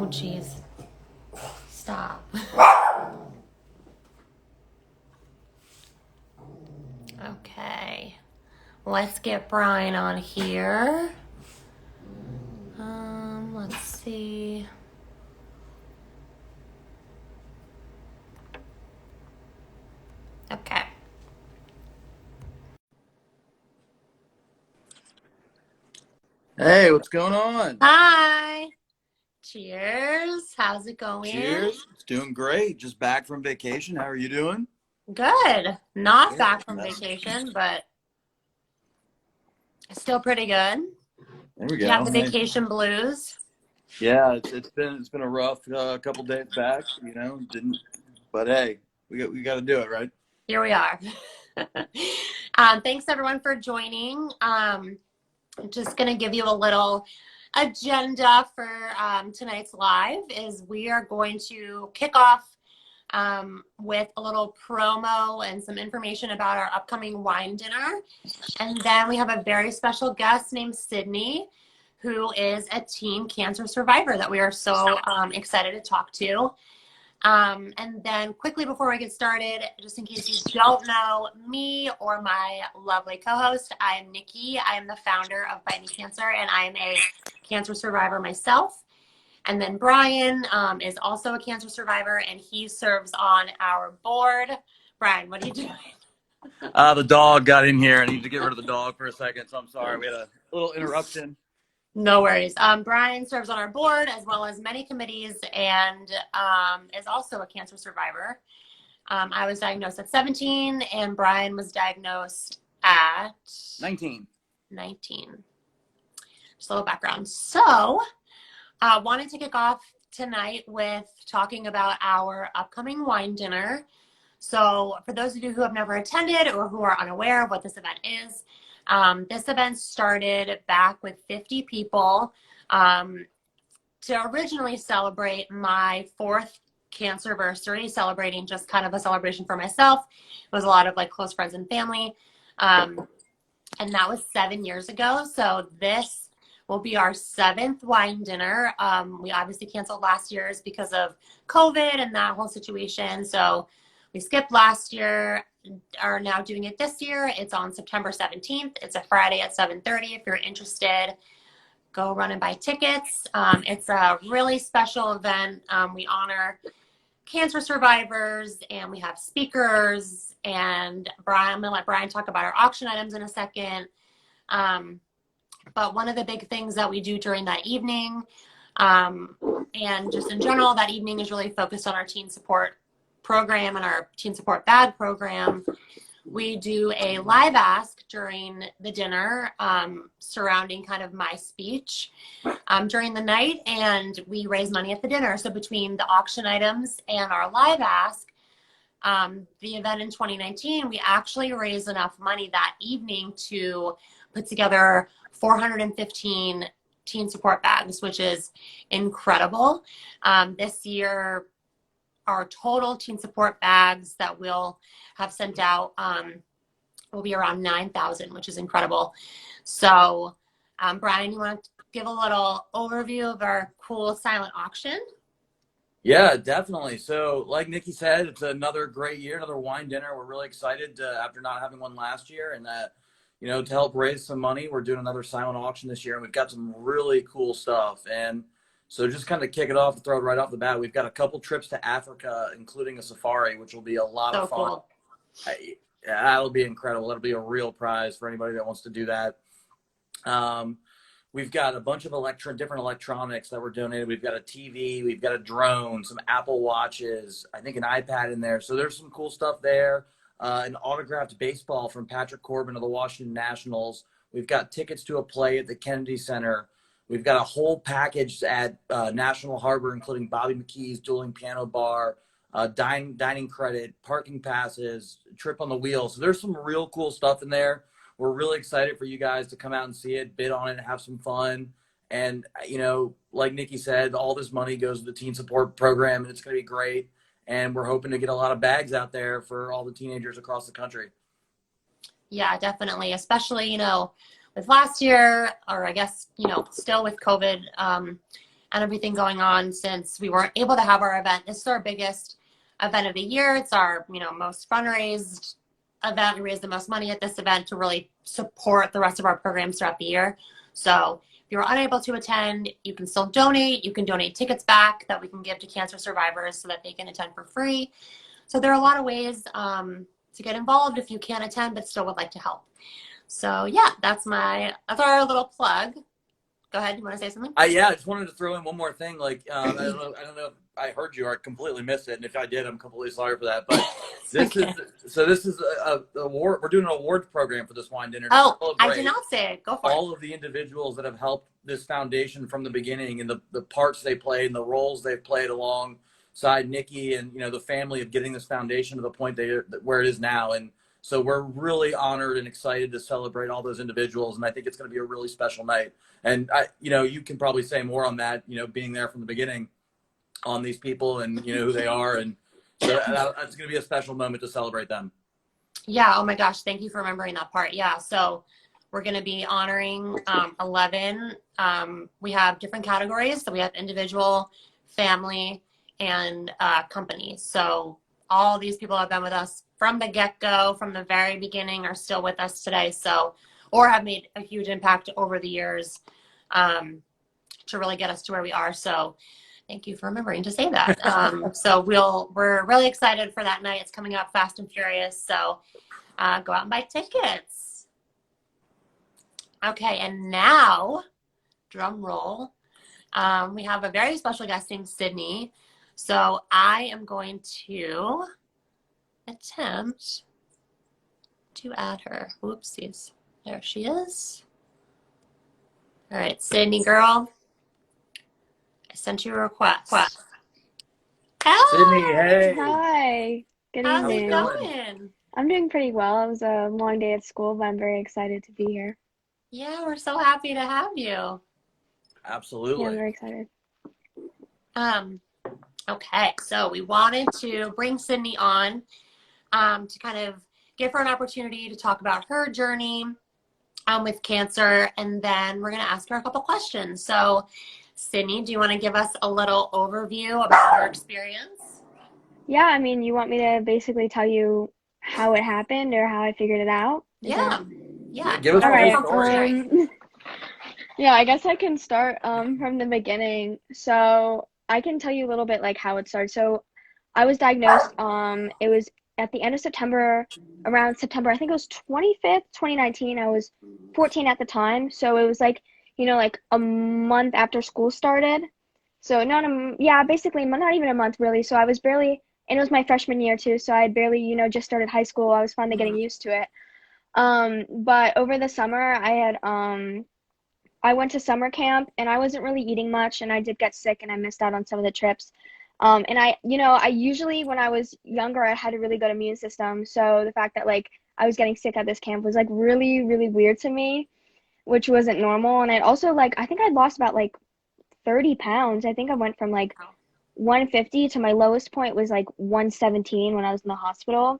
Oh, geez. Stop. Okay. Let's get Brian on here. Let's see. Okay. Hey, what's going on? Hi. Cheers. How's it going? Cheers. It's doing great. Just back from vacation. How are you doing? Good. Not Good. back from vacation, but still pretty good. There we Do you have go. the Hey. vacation blues? Yeah, it's been a rough couple days back. Didn't. But hey, we got to do it, right? Here we are. Thanks everyone for joining. Just going to give you a little agenda for tonight's live is we are going to kick off with a little promo and some information about our upcoming wine dinner. And then we have a very special guest named Sydney, who is a teen cancer survivor that we are so excited to talk to. And then quickly before we get started, just in case you don't know me or my lovely co-host, I am Nikki. I am the founder of Fight Me Cancer, and I am a cancer survivor myself. And then Brian is also a cancer survivor, and he serves on our board. Brian, what are you doing? The dog got in here. I need to get rid of the dog for a second, so I'm sorry. We had a little interruption. No worries. Brian serves on our board as well as many committees and is also a cancer survivor. I was diagnosed at 17 and Brian was diagnosed at 19. Just a little background. So wanted to kick off tonight with talking about our upcoming wine dinner. So for those of you who have never attended or who are unaware of what this event is, this event started back with 50 people to originally celebrate my 4th cancerversary, celebrating just kind of a celebration for myself. It was a lot of like close friends and family. And that was 7 years ago. So this will be our 7th wine dinner. We obviously canceled last year's because of COVID and that whole situation. So we skipped last year, are now doing it this year. It's on September 17th. It's a Friday at 7:30. If you're interested, go run and buy tickets. It's a really special event. We honor cancer survivors and we have speakers, and I'm gonna let Brian talk about our auction items in a second. But one of the big things that we do during that evening, and just in general, that evening is really focused on our teen support program and our teen support bag program. We do a live ask during the dinner surrounding kind of my speech during the night, and we raise money at the dinner. So between the auction items and our live ask, the event in 2019, we actually raised enough money that evening to put together 415 teen support bags, which is incredible. This year, our total teen support bags that we'll have sent out will be around 9,000, which is incredible. So, Brian, you want to give a little overview of our cool silent auction? Yeah, definitely. So, like Nikki said, it's another great year, another wine dinner. We're really excited after not having one last year, and that, to help raise some money, we're doing another silent auction this year, and we've got some really cool stuff. And so just kind of kick it off, throw it right off the bat. We've got a couple trips to Africa, including a safari, which will be a lot of fun. Cool. That'll be incredible. That'll be a real prize for anybody that wants to do that. We've got a bunch of different electronics that were donated. We've got a TV, we've got a drone, some Apple Watches, I think an iPad in there. So there's some cool stuff there. An autographed baseball from Patrick Corbin of the Washington Nationals. We've got tickets to a play at the Kennedy Center. We've got a whole package at National Harbor, including Bobby McKee's dueling piano bar, dining credit, parking passes, trip on the wheel. So there's some real cool stuff in there. We're really excited for you guys to come out and see it, bid on it, and have some fun. And, like Nikki said, all this money goes to the teen support program, and it's going to be great. And we're hoping to get a lot of bags out there for all the teenagers across the country. Yeah, definitely. Especially, with last year, or I guess, still with COVID, and and everything going on since we weren't able to have our event. This is our biggest event of the year. It's our, most fundraised event. We raise the most money at this event to really support the rest of our programs throughout the year. So if you're unable to attend, you can still donate. You can donate tickets back that we can give to cancer survivors so that they can attend for free. So there are a lot of ways to get involved if you can't attend but still would like to help. So yeah, that's our little plug. Go ahead. You want to say something? I just wanted to throw in one more thing. Like, I don't know if I heard you or I completely missed it. And if I did, I'm completely sorry for that. But this is a award. We're doing an awards program for this wine dinner. Oh, I did not say it. Go for all of the individuals that have helped this foundation from the beginning and the parts they played and the roles they've played alongside Nikki and, the family of getting this foundation to the point where it is now. And so we're really honored and excited to celebrate all those individuals. And I think it's going to be a really special night. And you can probably say more on that, being there from the beginning on these people and, who they are. And so that's going to be a special moment to celebrate them. Yeah. Oh my gosh. Thank you for remembering that part. Yeah. So we're going to be honoring 11. We have different categories. So we have individual, family, and companies. So all these people have been with us from the get-go, from the very beginning, are still with us today. So, or have made a huge impact over the years to really get us to where we are. So thank you for remembering to say that. So we're really excited for that night. It's coming up fast and furious. So go out and buy tickets. Okay, and now, drum roll, we have a very special guest named Sydney. So I am going to attempt to add her. Whoopsies. There she is. All right, Sydney girl. I sent you a request. Sydney, hey. Hi. Good How's evening. it going? I'm doing pretty well. It was a long day at school, but I'm very excited to be here. Yeah, we're so happy to have you. Absolutely. Yeah, I'm very excited. Okay, so we wanted to bring Sydney on to kind of give her an opportunity to talk about her journey with cancer, and then we're going to ask her a couple questions. So, Sydney, do you want to give us a little overview about your experience? Yeah, I mean, you want me to basically tell you how it happened or how I figured it out? Yeah. Give us All the right. whole story. Yeah, I guess I can start from the beginning. So I can tell you a little bit like how it started. So I was diagnosed, it was at the end of September, around September, I think it was 25th, 2019. I was 14 at the time. So it was like, like a month after school started. So basically not even a month really. So I was barely, and it was my freshman year too. So I had barely, just started high school. I was finally getting used to it. But over the summer I went to summer camp and I wasn't really eating much and I did get sick and I missed out on some of the trips. And I usually, when I was younger, I had a really good immune system. So the fact that like I was getting sick at this camp was like really, really weird to me, which wasn't normal. And I'd also I think I'd lost about like 30 pounds. I think I went from like 150 to my lowest point was like 117 when I was in the hospital.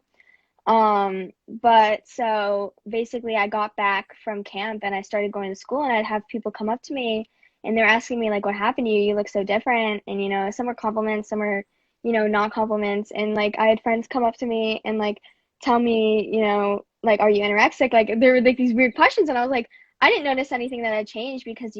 But so basically I got back from camp and I started going to school and I'd have people come up to me and they're asking me like, what happened to you? You look so different. And, some were compliments, some were, not compliments. And like, I had friends come up to me and like, tell me, like, are you anorexic? Like there were like these weird questions. And I was like, I didn't notice anything that had changed because,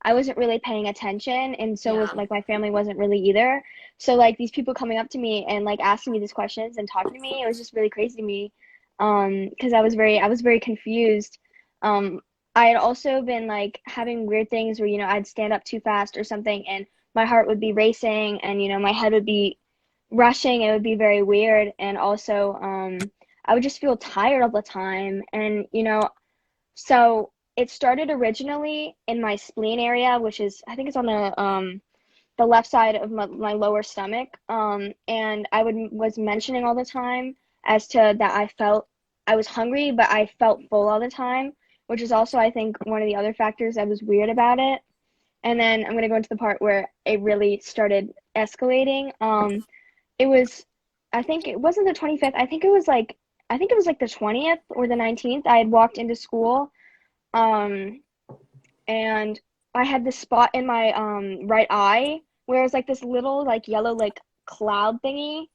I wasn't really paying attention. And so was like, my family wasn't really either. So like these people coming up to me and like asking me these questions and talking to me, it was just really crazy to me. Because I was very confused. I had also been like having weird things where, I'd stand up too fast or something and my heart would be racing and, my head would be rushing. It would be very weird. And also, I would just feel tired all the time. And, so it started originally in my spleen area, which is, I think it's on the left side of my lower stomach. And I was mentioning all the time as to that I was hungry, but I felt full all the time, which is also, I think, one of the other factors that was weird about it. And then I'm going to go into the part where it really started escalating. I think it wasn't the 25th. I think it was like the 20th or the 19th. I had walked into school. And I had this spot in my right eye where it was like this little like yellow like cloud thingy.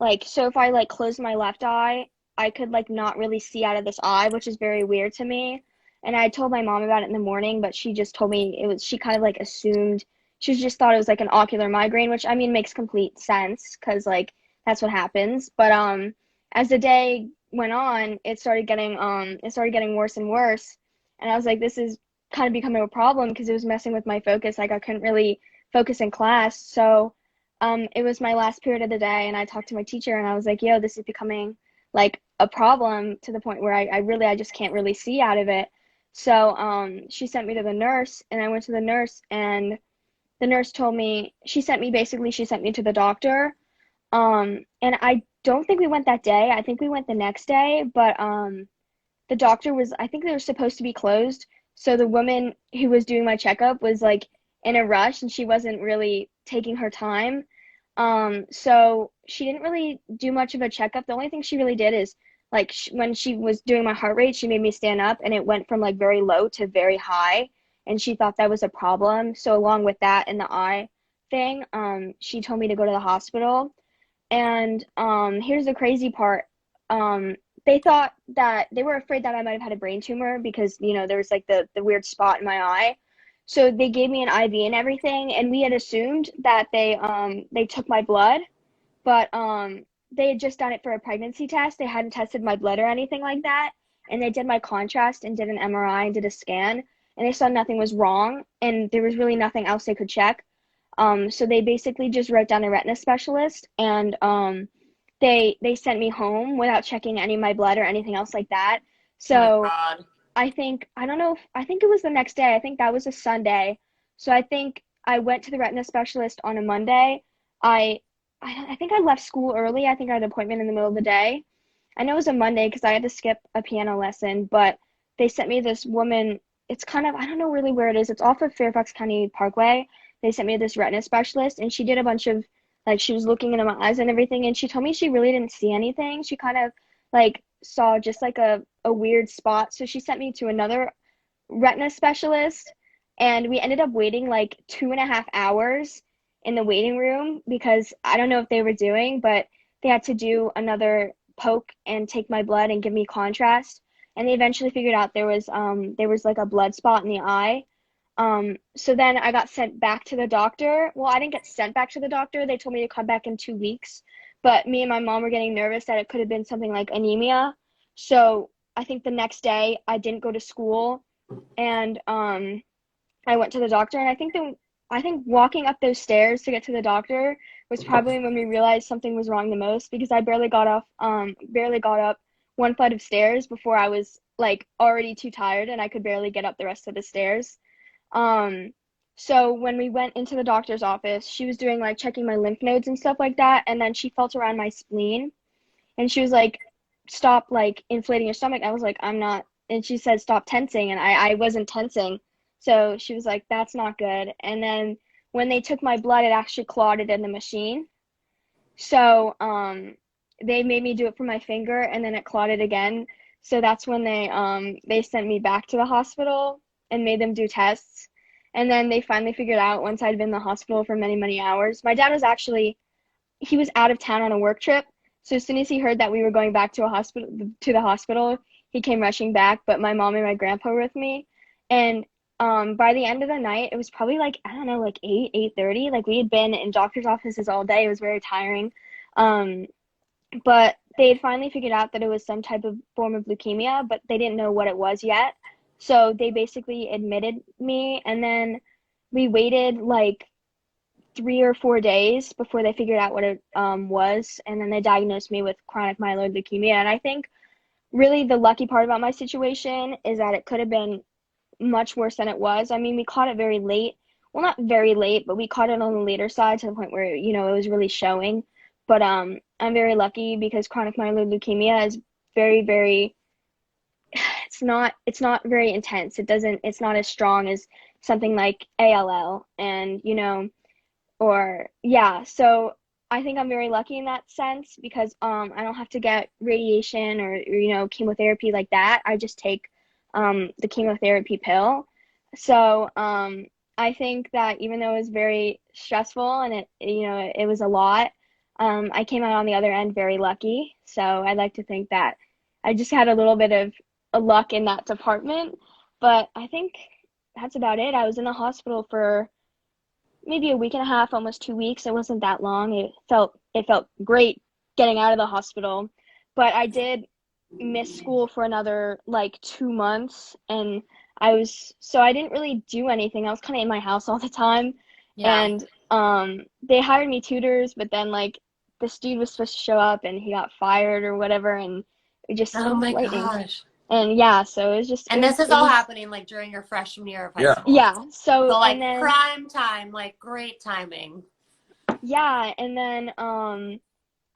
Like so if I like closed my left eye, I could like not really see out of this eye, which is very weird to me. And I told my mom about it in the morning, but she just told me it was she kind of like assumed she just thought it was like an ocular migraine, which I mean makes complete sense because like that's what happens. But as the day went on, it started getting worse and worse. And I was like, this is kind of becoming a problem because it was messing with my focus. Like I couldn't really focus in class. So it was my last period of the day and I talked to my teacher and I was like, yo, this is becoming like a problem to the point where I just can't really see out of it. So she sent me to the nurse and I went to the nurse and the nurse told me she sent me to the doctor. And I don't think we went that day. I think we went the next day, but the doctor was, I think they were supposed to be closed. So the woman who was doing my checkup was like in a rush and she wasn't really taking her time. So she didn't really do much of a checkup. The only thing she really did is like when she was doing my heart rate, she made me stand up and it went from like very low to very high. And she thought that was a problem. So along with that and the eye thing, she told me to go to the hospital. And here's the crazy part. They thought that they were afraid that I might have had a brain tumor because, you know, there was like the weird spot in my eye. So they gave me an IV and everything, and we had assumed that they took my blood, but they had just done it for a pregnancy test. They hadn't tested my blood or anything like that. And they did my contrast and did an MRI and did a scan, and they saw nothing was wrong, and there was really nothing else they could check. So they basically just wrote down a retina specialist, and they sent me home without checking any of my blood or anything else like that. Oh my So God. I don't know if I think it was the next day. I think that was a Sunday. So I think I went to the retina specialist on a Monday. I I think I left school early. I think I had an appointment in the middle of the day. I know it was a Monday because I had to skip a piano lesson, but they sent me this woman. It's kind of, I don't know really where it is. It's off of Fairfax County Parkway. They sent me this retina specialist, and she did a bunch of, like, she was looking into my eyes and everything, and she told me she really didn't see anything. She kind of, like, saw just, like, a weird spot. So she sent me to another retina specialist, and we ended up waiting, like, 2.5 hours in the waiting room because I don't know if they were doing, but they had to do another poke and take my blood and give me contrast. And they eventually figured out there was like a blood spot in the eye. So then I got sent back to the doctor. Well, I didn't get sent back to the doctor. They told me to come back in 2 weeks. But me and my mom were getting nervous that it could have been something like anemia. So I think the next day I didn't go to school and I went to the doctor, and I think walking up those stairs to get to the doctor was probably when we realized something was wrong the most because I barely got up one flight of stairs before I was like already too tired and I could barely get up the rest of the stairs. Um, so when we went into the doctor's office, she was doing like checking my lymph nodes and stuff like that, and then she felt around my spleen and she was like, "Stop like inflating your stomach." I was like, "I'm not," and she said, "Stop tensing," and I wasn't tensing. So she was like, "That's not good." And then when they took my blood, it actually clotted in the machine. So they made me do it for my finger, and then it clotted again. So that's when they sent me back to the hospital and made them do tests. And then they finally figured out once I'd been in the hospital for many, many hours. My dad was actually he was out of town on a work trip. So as soon as he heard that we were going back to the hospital, he came rushing back. But my mom and my grandpa were with me, and by the end of the night, it was probably like I don't know, like 8:30. Like we had been in doctor's offices all day. It was very tiring. Um, but they had finally figured out that it was some type of form of leukemia, but they didn't know what it was yet. So they basically admitted me, and then we waited like 3 or 4 days before they figured out what it was, and then they diagnosed me with chronic myeloid leukemia. And I think really the lucky part about my situation is that it could have been much worse than it was. I mean, we caught it very late. Well, not very late, but we caught it on the later side to the point where, you know, it was really showing. But I'm very lucky because chronic myeloid leukemia is very, very it's not very intense. It's not as strong as something like ALL and, you know, or yeah, so I think I'm very lucky in that sense because I don't have to get radiation or you know chemotherapy like that. I just take the chemotherapy pill. So I think that even though it was very stressful and it was a lot, I came out on the other end very lucky. So I like to think that I just had a little bit of a luck in that department. But I think that's about it. I was in the hospital for maybe a week and a half, almost 2 weeks. It wasn't that long. It felt great getting out of the hospital, but I did miss school for another like 2 months, and I didn't really do anything. I was kind of in my house all the time, Yeah. and they hired me tutors, but then like this dude was supposed to show up and he got fired or whatever, and Oh it was my lightning. gosh. And yeah, so it was just And this is it all was happening like during your freshman year of high Yeah. school. yeah. So So and like then prime time, like great timing. yeah, and then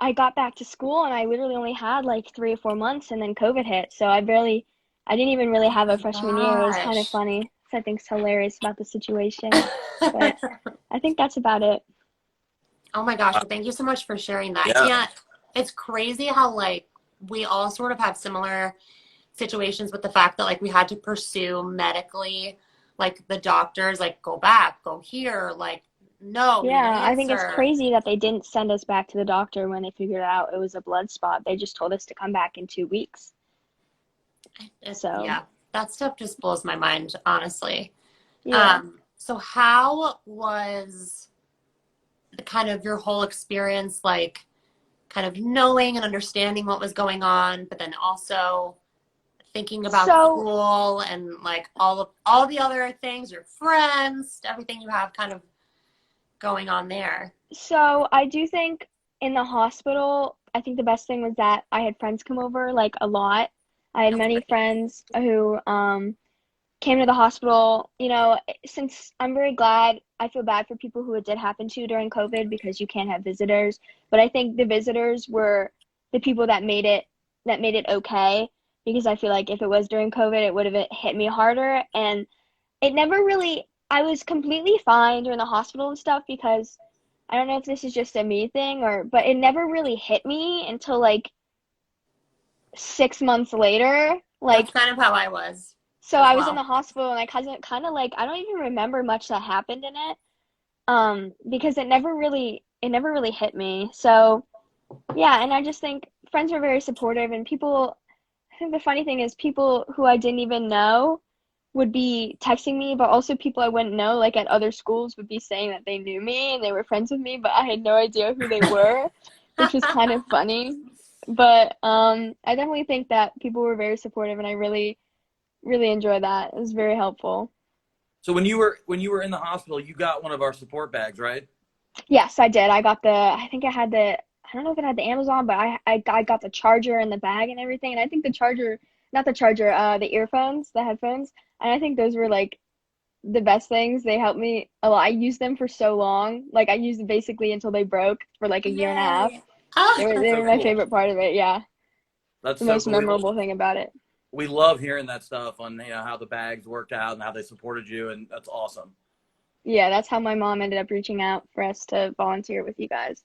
I got back to school and I literally only had like 3 or 4 months and then COVID hit. So I didn't even really Oh have a my freshman year. It was kind of gosh. funny. So I think it's hilarious about the situation. But I think that's about it. Oh my gosh. Well, thank you so much for sharing that. I Yeah. can't, it's crazy how like we all sort of have similar situations with the fact that like we had to pursue medically, like the doctors, like go back, go here, like no, we need an Yeah, I think it's answer. crazy that they didn't send us back to the doctor when they figured out it was a blood spot. They just told us to come back in 2 weeks. So, Yeah, that stuff just blows my mind, honestly. yeah. So how was the kind of your whole experience, like kind of knowing and understanding what was going on, but then also thinking about So, school and like all the other things, your friends, everything you have kind of going on there. so I do think in the hospital, I think the best thing was that I had friends come over like a lot. I had That's many great. friends who came to the hospital. Since I'm very glad, I feel bad for people who it did happen to during COVID because you can't have visitors. But I think the visitors were the people that made it okay because I feel like if it was during COVID, it would have hit me harder. And it never really, I was completely fine during the hospital and stuff because I don't know if this is just a me thing but it never really hit me until like 6 months later. That's Like, kind of how I was so as I was in well. the hospital and I kind of like I don't even remember much that happened in it because it never really hit me. So, yeah, and I just think friends were very supportive and people I think the funny thing is people who I didn't even know would be texting me, but also people I wouldn't know like at other schools would be saying that they knew me and they were friends with me, but I had no idea who they were, which was kind of funny. But I definitely think that people were very supportive and I really really enjoyed that. It was very helpful. So when you were in the hospital, you got one of our support bags, right? Yes, I did. I think I had I don't know if it had the Amazon, but I got the charger and the bag and everything. And I think the charger, not the charger, the earphones, the headphones. And I think those were like the best things. They helped me a lot. I used them for so long. Like I used them basically until they broke for like a year and a half. Yay. Oh, They were That's they so were my cool. favorite part of it. Yeah. That's The so most cool. memorable thing about it. We love hearing that stuff on how the bags worked out and how they supported you, and that's awesome. Yeah, that's how my mom ended up reaching out for us to volunteer with you guys.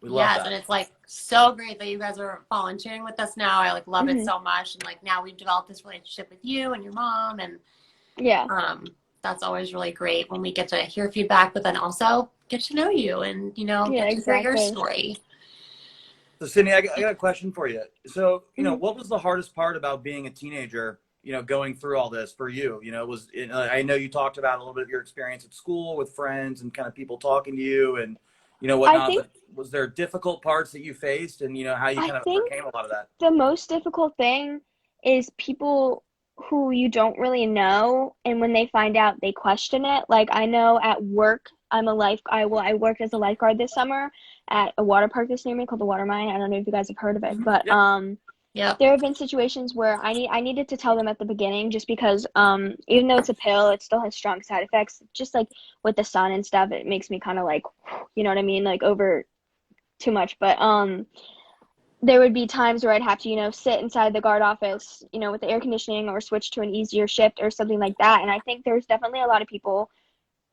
We love yes, and that. it's like so great that you guys are volunteering with us now. I like love it Hmm. so much, and like now we've developed this relationship with you and your mom, and Yeah. um, that's always really great when we get to hear feedback, but then also get to know you and Yeah, get to hear your exactly. story. So, Sydney, I got a question for you. So, Mhm. what was the hardest part about being a teenager, going through all this for you? I know you talked about a little bit of your experience at school with friends and kind of people talking to you and, I whatnot, think but was there difficult parts that you faced and, how you I kind of think overcame a lot of that? the most difficult thing is people who you don't really know, and when they find out, they question it. Like I know at work, I worked as a lifeguard this summer at a water park that's near me called the Water Mine. I don't know if you guys have heard of it, Mhm. but Yeah. there have been situations where I needed to tell them at the beginning just because even though it's a pill, it still has strong side effects. Just like with the sun and stuff, it makes me kind of like, you know what I mean, like over too much. But there would be times where I'd have to, sit inside the guard office, with the air conditioning or switch to an easier shift or something like that. And I think there's definitely a lot of people,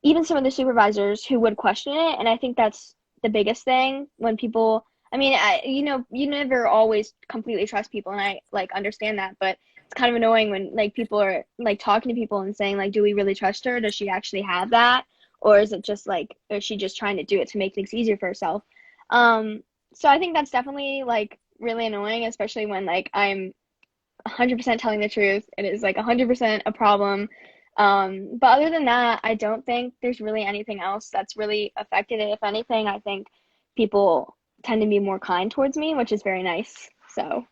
even some of the supervisors, who would question it. And I think that's the biggest thing when people, I mean, you never always completely trust people, and I like understand that. But it's kind of annoying when like people are like talking to people and saying like, do we really trust her? Does she actually have that? Or is it just like, is she just trying to do it to make things easier for herself? Um, so I think that's definitely like really annoying, especially when like I'm 100% telling the truth. It is like 100% a problem. But other than that, I don't think there's really anything else that's really affected it. If anything, I think people tend to be more kind towards me, which is very nice. So,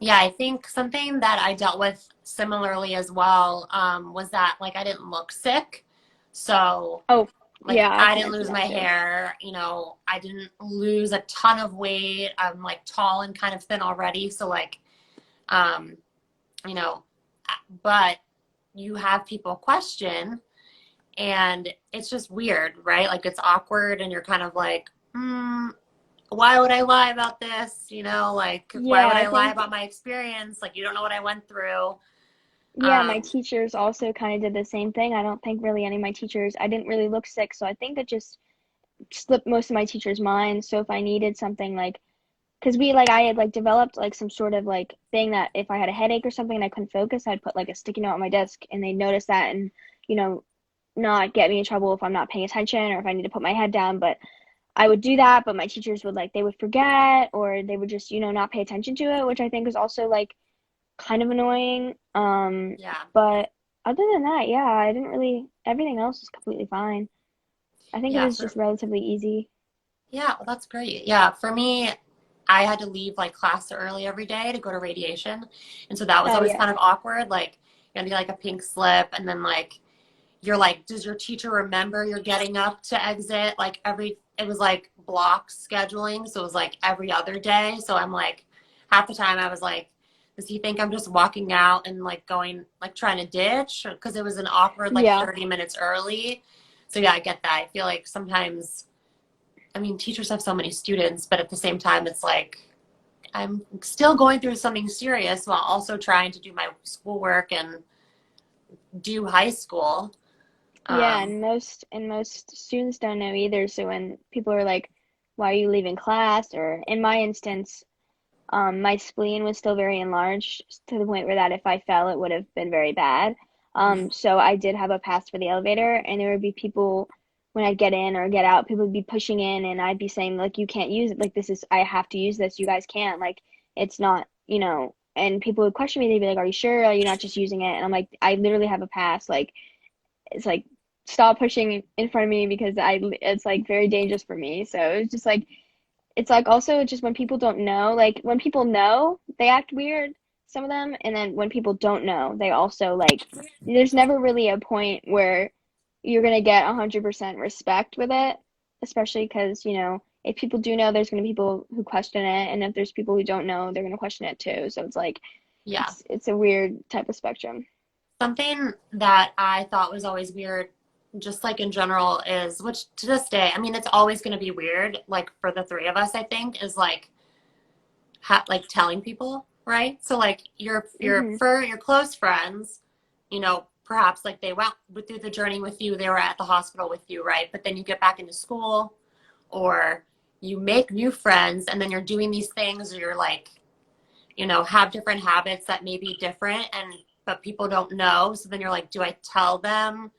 Yeah, I think something that I dealt with similarly as well, was that like I didn't look sick. So oh, like yeah, I I can didn't answer lose that my too. hair, I didn't lose a ton of weight. I'm like tall and kind of thin already. So like, um, you know, but you have people question and it's just weird, right? Like it's awkward and you're kind of like, why would I lie about this? Like why Yeah, would I I lie think, about my experience? Like you don't know what I went through. yeah, my Um, teachers also kind of did the same thing. I don't think really any of my teachers, I didn't really look sick. So I think that just slipped most of my teachers' minds. So if I needed something like, because I had like developed like some sort of like thing that if I had a headache or something and I couldn't focus, I'd put like a sticky note on my desk and they'd notice that and, you know, not get me in trouble if I'm not paying attention or if I need to put my head down. But I would do that, but my teachers would like, they would forget or they would just, not pay attention to it, which I think is also like kind of annoying. yeah, But other than that, yeah, I didn't really, everything else is completely fine. I think it yeah, was just relatively easy. yeah. Well, that's great. Yeah, for me, I had to leave like class early every day to go to radiation, and so that was Oh, always yeah. kind of awkward. Like you had to get like a pink slip, and then like you're like, does your teacher remember you're getting up to exit? Like it was like block scheduling. So it was like every other day. So I'm like, half the time I was like, does he think I'm just walking out and like going, like trying to ditch? Because it was an awkward, like Yeah. 30 minutes early. So yeah, I get that. I feel like sometimes, I mean, teachers have so many students, but at the same time, it's like, I'm still going through something serious while also trying to do my schoolwork and do high school. Yeah, Um, and most students don't know either. So when people are like, "Why are you leaving class?" or in my instance, my spleen was still very enlarged to the point where that if I fell, it would have been very bad. So I did have a pass for the elevator, and there would be people when I'd get in or get out, people would be pushing in, and I'd be saying like, "You can't use it. Like this is, I have to use this. You guys can't. Like it's not, And people would question me. They'd be like, "Are you sure? Are you not just using it?" And I'm like, "I literally have a pass. Like it's like stop pushing in front of me because it's like very dangerous for me." So it's just like it's like also just when people don't know, like when people know, they act weird, some of them, and then when people don't know, they also like there's never really a point where you're gonna get 100% respect with it, especially because, if people do know, there's gonna be people who question it, and if there's people who don't know, they're gonna question it too. So it's like yeah. it's a weird type of spectrum. Something that I thought was always weird, just like in general, is which to this day, I mean, it's always going to be weird. Like for the three of us, I think, is like like telling people, right? So like Hmm. for your close friends, perhaps like they went through the journey with you, they were at the hospital with you, right? But then you get back into school, or you make new friends, and then you're doing these things, or you're like have different habits that may be different but people don't know. So then you're like, do I tell them?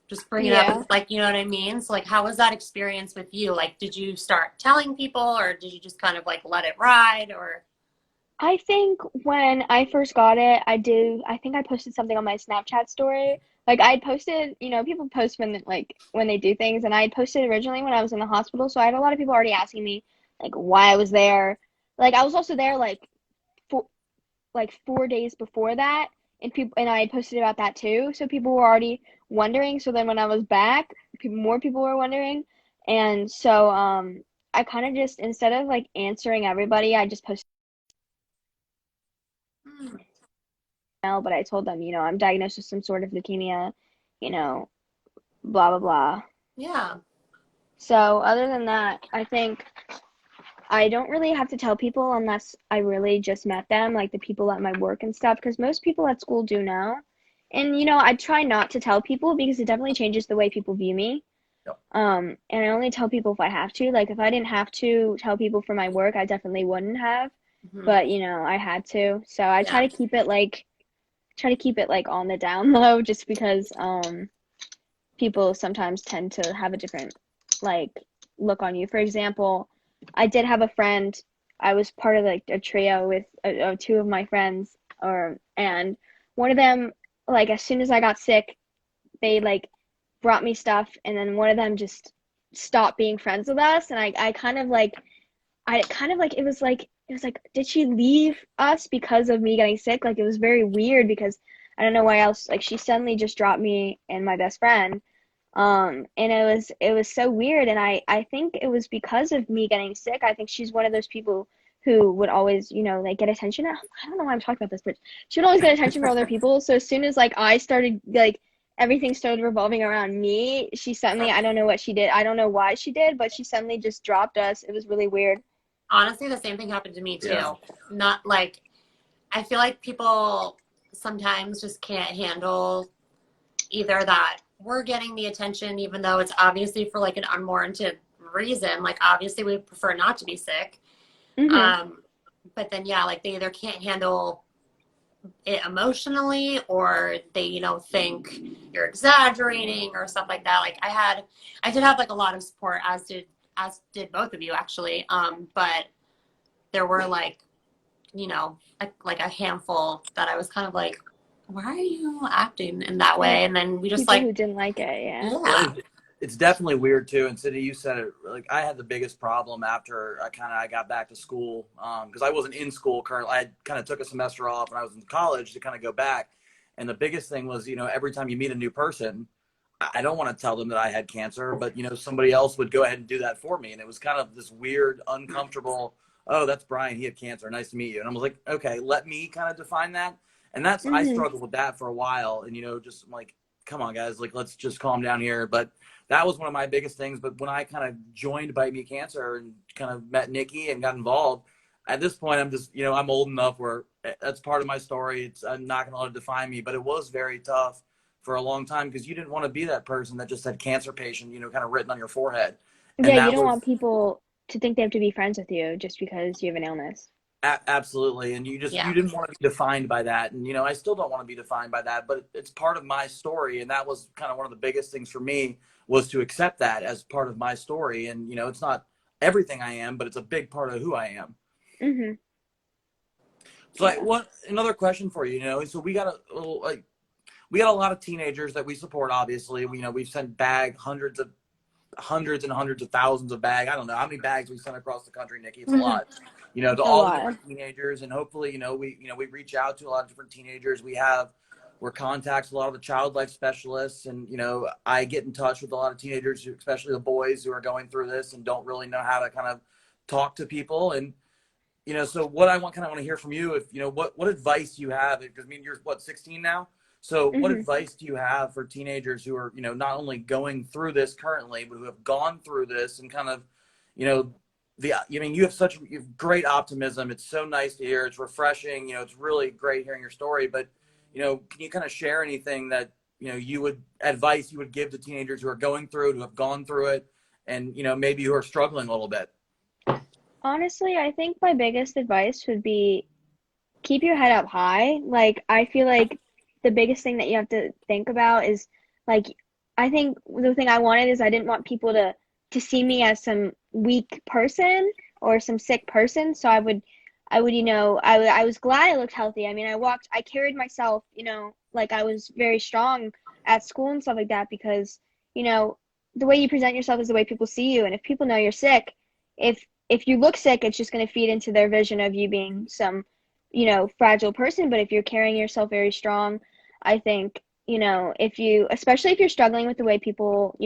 Just bring it up, Yeah. like, you know what I mean? So like, how was that experience with you? Like, did you start telling people or did you just kind of like let it ride or? I think when I first got it, I think I posted something on my Snapchat story. Like I had posted, people post when they do things, and I had posted originally when I was in the hospital, so I had a lot of people already asking me like why I was there. Like I was also there four, 4 days before that, and I had posted about that too, so people were already wondering. So then when I was back, more people were wondering, and so I kind of just instead of like answering everybody, I just posted Hmm, email, but I told them, I'm diagnosed with some sort of leukemia, you know, blah, blah, blah. yeah. So, other than that, I think I don't really have to tell people unless I really just met them, like the people at my work and stuff, because most people at school do know. And, I try not to tell people because it definitely changes the way people view me. Yep. And I only tell people if I have to. Like, if I didn't have to tell people for my work, I definitely wouldn't have. Hmm. But, I had to. So I Yeah. try to keep it like try to keep it like on the down low, just because people sometimes tend to have a different like look on you. For example, I did have a friend. I was part of like a trio with two of my friends, and one of them, like as soon as I got sick, they like brought me stuff, and then one of them just stopped being friends with us, and I kind of like it was like did she leave us because of me getting sick? Like it was very weird because I don't know why else, like she suddenly just dropped me and my best friend. And it was so weird, and I think it was because of me getting sick. I think she's one of those people who would always, like get attention. I don't know why I'm talking about this, but she would always get attention for other people. So as soon as like I started like everything started revolving around me, she suddenly, I don't know what she did. I don't know why she did, but she suddenly just dropped us. It was really weird. Honestly, the same thing happened to me too. Yeah. Not like, I feel like people sometimes just can't handle either that we're getting the attention, even though it's obviously for like an unwarranted reason. Like obviously we prefer not to be sick. Mm-hmm. But then yeah, like they either can't handle it emotionally, or they, think you're exaggerating or stuff like that. Like I did have like a lot of support, as did both of you actually. But there were like, like a handful that I was kind of like, why are you acting in that Like way? And then we just people like, who didn't like it, yeah. yeah, It's definitely weird too. And Cindy, you said it. Like I had the biggest problem after I got back to school because I wasn't in school currently. I kind of took a semester off when I was in college to kind of go back. And the biggest thing was, every time you meet a new person, I don't want to tell them that I had cancer, but somebody else would go ahead and do that for me. And it was kind of this weird, uncomfortable, oh, that's Brian, he had cancer, nice to meet you. And I was like, okay, let me kind of define that. And I Mm-hmm. struggled with that for a while. And just I'm like, come on guys, like let's just calm down here. But that was one of my biggest things. But when I kind of joined Bite Me Cancer and kind of met Nikki and got involved, at this point I'm just, I'm old enough where that's part of my story. I'm not going to let it define me, but it was very tough for a long time because you didn't want to be that person that just had cancer patient, kind of written on your forehead. Yeah, And you that don't was want people to think they have to be friends with you just because you have an illness. absolutely. And you yeah. didn't want to be defined by that. And, I still don't want to be defined by that, but it's part of my story. And that was kind of one of the biggest things for me was to accept that as part of my story. And, it's not everything I am, but it's a big part of who I am. Mm-hmm. So Yeah. another question for you, so we got we got a lot of teenagers that we support, obviously. We've sent hundreds and hundreds of thousands of bags. I don't know how many bags we sent across the country, Nikki. It's a Mhm. lot, to A all the lot. different teenagers. And hopefully, we reach out to a lot of different teenagers. We're contacts a lot of the child life specialists. And, I get in touch with a lot of teenagers, especially the boys who are going through this and don't really know how to kind of talk to people. And, so what I want to hear from you, if, what advice you have, because you're 16 now. So what Mm-hmm. advice do you have for teenagers who are, not only going through this currently, but who have gone through this and kind of, you have great optimism. It's so nice to hear. It's refreshing. It's really great hearing your story, but, can you kind of share anything that, advice you would give to teenagers who are going through it, who have gone through it, and, maybe who are struggling a little bit? Honestly, I think my biggest advice would be keep your head up high. Like, I feel like the biggest thing that you have to think about is like, I think the thing I wanted is I didn't want people to see me as some weak person or some sick person. So I would, I was glad I looked healthy. I mean, I carried myself, like I was very strong at school and stuff like that because, the way you present yourself is the way people see you. And if people know you're sick, if you look sick, it's just going to feed into their vision of you being some, fragile person. But if you're carrying yourself very strong, I think, especially if you're struggling with the way people,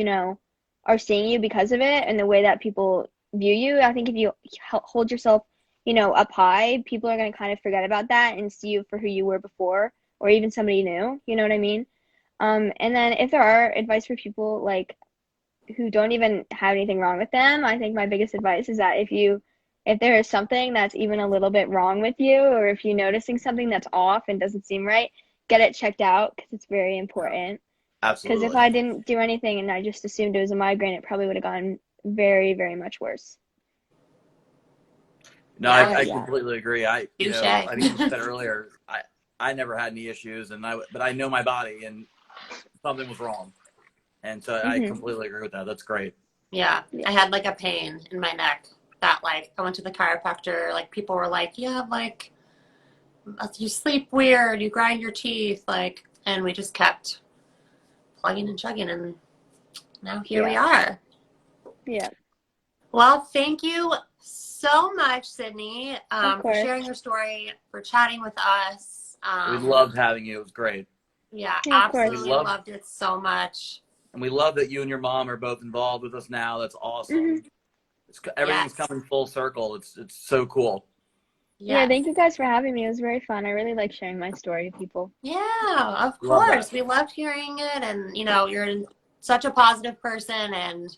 are seeing you because of it and the way that people view you, I think if you hold yourself, up high, people are going to kind of forget about that and see you for who you were before or even somebody new, you know what I mean? And then if there are advice for people like who don't even have anything wrong with them, I think my biggest advice is that if there is something that's even a little bit wrong with you, or if you're noticing something that's off and doesn't seem right, get it checked out because it's very important. Because if Absolutely. I didn't do anything and I just assumed it was a migraine, it probably would have gotten very, very much worse. No, Yeah, But I yeah. completely agree. touche. I think you said earlier, I never had any issues, but I know my body, and something was wrong. And so I completely agree with that. That's great. Yeah. I had like a pain in my neck that like I went to the chiropractor. Like people were like, "You have like you sleep weird, you grind your teeth," like, and we just kept plugging and chugging, and now here we are. Yeah. Well, thank you so much, Sydney, Of for course. sharing your story, for chatting with us. We loved having you. It was great. Yeah, Yeah, of course. absolutely loved it so much. And we love that you and your mom are both involved with us now. That's awesome. Everything's coming full circle. It's so cool. Yes. Yeah, thank you guys for having me. It was very fun. I really like sharing my story to people. Yeah, of course. We loved hearing it, and you're such a positive person, and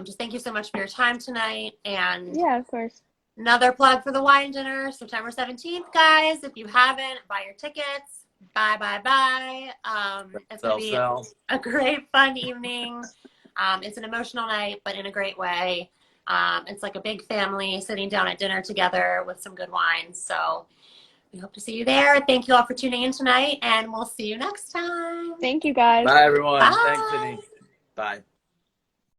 just thank you so much for your time tonight. And yeah, of course. Another plug for the wine dinner, September 17th, guys. If you haven't, buy your tickets. Bye. It's going to be a great, fun evening. It's an emotional night, but in a great way. It's like a big family sitting down at dinner together with some good wine. So we hope to see you there. Thank you all for tuning in tonight, and we'll see you next time. Thank you, guys. Bye, everyone. Bye. Thanks, Sydney. Bye.